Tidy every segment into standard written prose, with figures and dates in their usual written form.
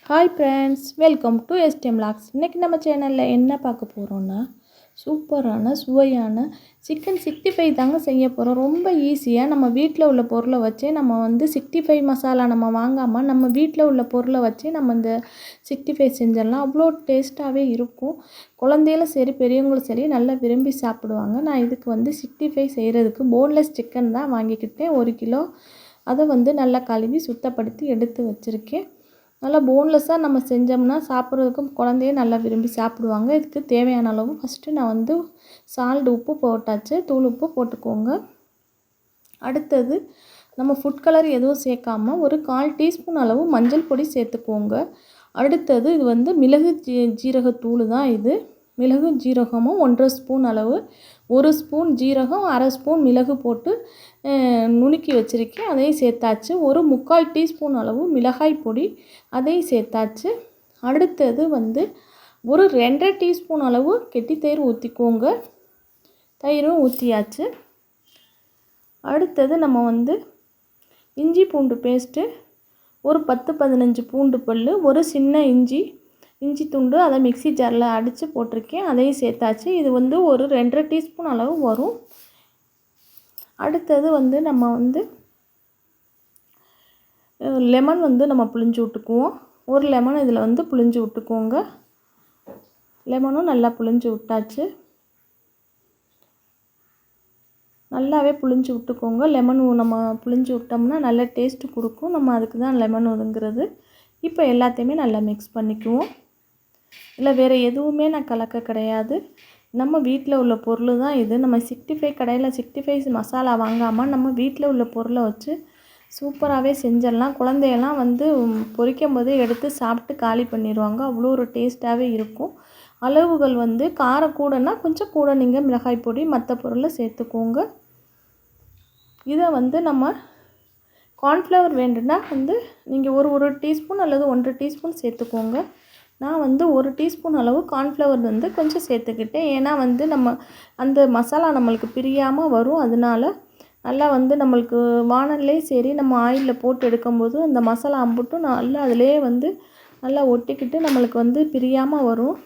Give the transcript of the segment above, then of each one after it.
Hi friends, welcome to STM lakhs. இன்றைக்கி நம்ம சேனலில் என்ன பார்க்க போகிறோன்னா, சூப்பரான சுவையான சிக்கன் 65 தாங்க செய்ய போகிறோம். ரொம்ப ஈஸியாக நம்ம வீட்டில் உள்ள பொருளை வச்சே நம்ம 65 மசாலா நம்ம வாங்காமல் நம்ம வீட்டில் உள்ள பொருளை வச்சே நம்ம இந்த 65 செஞ்சிடலாம். அவ்வளோ டேஸ்ட்டாகவே இருக்கும். குழந்தைகளும் சரி பெரியவங்களும் சரி நல்லா விரும்பி சாப்பிடுவாங்க. நான் இதுக்கு 65 செய்கிறதுக்கு போன்லெஸ் சிக்கன் தான் வாங்கிக்கிட்டேன். 1 கிலோ. அதை நல்லா கழுவி சுத்தப்படுத்தி எடுத்து வச்சுருக்கேன். நல்லா போன்லெஸ்ஸாக நம்ம செஞ்சோம்னா சாப்பிட்றதுக்கும் குழந்தையே நல்லா விரும்பி சாப்பிடுவாங்க. இதுக்கு தேவையான அளவு ஃபஸ்ட்டு நான் சால்ட் உப்பு போட்டாச்சு. தூள் உப்பு போட்டுக்கோங்க. அடுத்தது நம்ம ஃபுட் கலர் எதுவும் சேர்க்காமல் ஒரு 1/4 டீஸ்பூன் அளவு மஞ்சள் பொடி சேர்த்துக்கோங்க. அடுத்தது இது மிளகு ஜீரகத்தூள் தான். இது மிளகு ஜீரகமும் 1/2 ஸ்பூன் அளவு, 1 ஸ்பூன் ஜீரகம், 1/2 ஸ்பூன் மிளகு போட்டு நுணுக்கி வச்சுருக்கேன். அதையும் சேர்த்தாச்சு. ஒரு 3/4 டீஸ்பூன் அளவு மிளகாய் பொடி, அதையும் சேர்த்தாச்சு. அடுத்தது ஒரு 2 டீஸ்பூன் அளவு கெட்டி தயிர் ஊற்றிக்கோங்க. தயிரும் ஊற்றியாச்சு. அடுத்தது நம்ம இஞ்சி பூண்டு பேஸ்ட்டு ஒரு 10-15 பூண்டு பல், ஒரு சின்ன இஞ்சி துண்டு, அதை மிக்ஸி ஜாரில் அடித்து போட்டிருக்கேன். அதையும் சேர்த்தாச்சு. இது ஒரு 2 டீஸ்பூன் அளவு வரும். அடுத்தது நம்ம லெமன் நம்ம புழிஞ்சு விட்டுக்குவோம். ஒரு லெமன் இதில் புழிஞ்சு விட்டுக்கோங்க. லெமனும் நல்லா புழிஞ்சு விட்டாச்சு. நல்லாவே புழிஞ்சு விட்டுக்கோங்க. லெமன் நம்ம புழிஞ்சு விட்டோம்னா நல்ல டேஸ்ட்டு கொடுக்கும். நம்ம அதுக்கு தான் லெமன் ஒதுங்கிறது. இப்போ எல்லாத்தையுமே நல்லா மிக்ஸ் பண்ணிக்குவோம். இல்லை வேறு எதுவுமே நான் கலக்க கிடையாது. நம்ம வீட்டில் உள்ள பொருள் தான் இது. நம்ம 65 கடையில் 65 மசாலா வாங்காமல் நம்ம வீட்டில் உள்ள பொருளை வச்சு சூப்பராகவே செஞ்சிடலாம். குழந்தையெல்லாம் பொரிக்கும் போதே எடுத்து சாப்பிட்டு காலி பண்ணிடுவாங்க. அவ்வளோ ஒரு டேஸ்ட்டாகவே இருக்கும். அளவுகள் காரம் கூடனா கொஞ்சம் கூட நீங்கள் மிளகாய் பொடி மற்ற பொருளை சேர்த்துக்கோங்க. இதை நம்ம கார்ன்ஃப்ளவர் வேண்டுன்னா நீங்கள் ஒரு டீஸ்பூன் அல்லது 1 டீஸ்பூன் சேர்த்துக்கோங்க. நான் 1 டீஸ்பூன் அளவு கார்ன்ஃப்ளவர் கொஞ்சம் சேர்த்துக்கிட்டேன். ஏன்னா நம்ம அந்த மசாலா நம்மளுக்கு பிரியாமல் வரும். அதனால நல்லா நம்மளுக்கு வானல்லே சரி நம்ம ஆயிலில் போட்டு எடுக்கும்போது அந்த மசாலா அம்புட்டும் நல்லா அதிலே நல்லா ஒட்டிக்கிட்டு நம்மளுக்கு பிரியாமல் வரும்.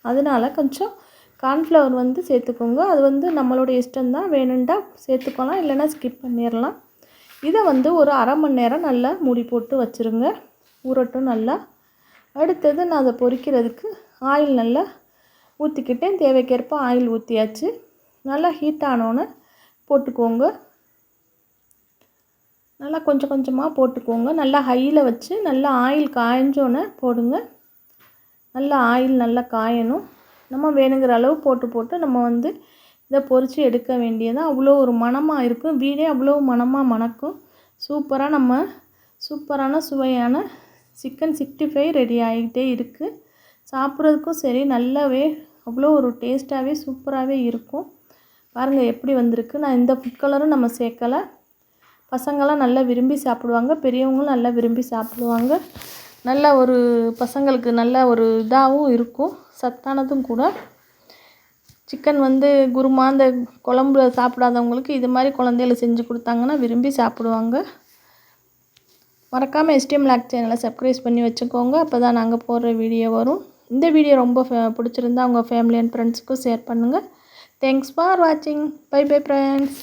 அதனால கொஞ்சம் கார்ன்ஃப்ளவர் சேர்த்துக்கோங்க. அது நம்மளோட இஷ்டம்தான். வேணுண்டா சேர்த்துக்கலாம், இல்லைன்னா ஸ்கிப் பண்ணிடலாம். இதை ஒரு அரை மணி நேரம் நல்லா மூடி போட்டு வச்சுருங்க, ஊறட்டும் நல்லா. அடுத்தது நான் அதை பொரிக்கிறதுக்கு ஆயில் நல்லா ஊற்றிக்கிட்டேன். தேவைக்கேற்ப ஆயில் ஊற்றியாச்சு. நல்லா ஹீட் ஆனோன்னு போட்டுக்கோங்க. நல்லா கொஞ்சம் கொஞ்சமாக போட்டுக்கோங்க. நல்லா ஹையில் வச்சு நல்லா ஆயில் காய்ஞ்சோன்னே போடுங்க. நல்லா ஆயில் நல்லா காயணும். நம்ம வேணுங்கிற அளவு போட்டு நம்ம இதை பொரித்து எடுக்க வேண்டியதான். அவ்வளோ ஒரு மணமாக இருக்கும். வீடே அவ்வளோ மணமாக மணக்கும். சூப்பரான சுவையான சிக்கன் 65 ரெடி ஆகிட்டே இருக்குது. சாப்பிட்றதுக்கும் சரி நல்லாவே அவ்வளோ ஒரு டேஸ்ட்டாகவே சூப்பராகவே இருக்கும். பாருங்கள் எப்படி வந்திருக்கு. நான் இந்த ஃபுட் கலரும் நம்ம சேர்க்கலை. பசங்களாம் நல்லா விரும்பி சாப்பிடுவாங்க, பெரியவங்களும் நல்லா விரும்பி சாப்பிடுவாங்க. நல்ல ஒரு பசங்களுக்கு நல்ல ஒரு இதாகவும் இருக்கும், சத்தானதும் கூட. சிக்கன் குருமா இந்த குழம்புல சாப்பிடாதவங்களுக்கு இது மாதிரி குழந்தைகளை செஞ்சு கொடுத்தாங்கன்னா விரும்பி சாப்பிடுவாங்க. மறக்காமல் எஸ்டிஎம் லாக்ஸ் சேனலை சப்ஸ்கிரைப் பண்ணி வச்சுக்கோங்க. அப்போ தான் நாங்கள் போடுற வீடியோ வரும். இந்த வீடியோ ரொம்ப பிடிச்சிருந்தா உங்கள் ஃபேமிலி அண்ட் ஃப்ரெண்ட்ஸுக்கும் ஷேர் பண்ணுங்கள். தேங்க்ஸ் ஃபார் வாட்சிங். Bye bye friends.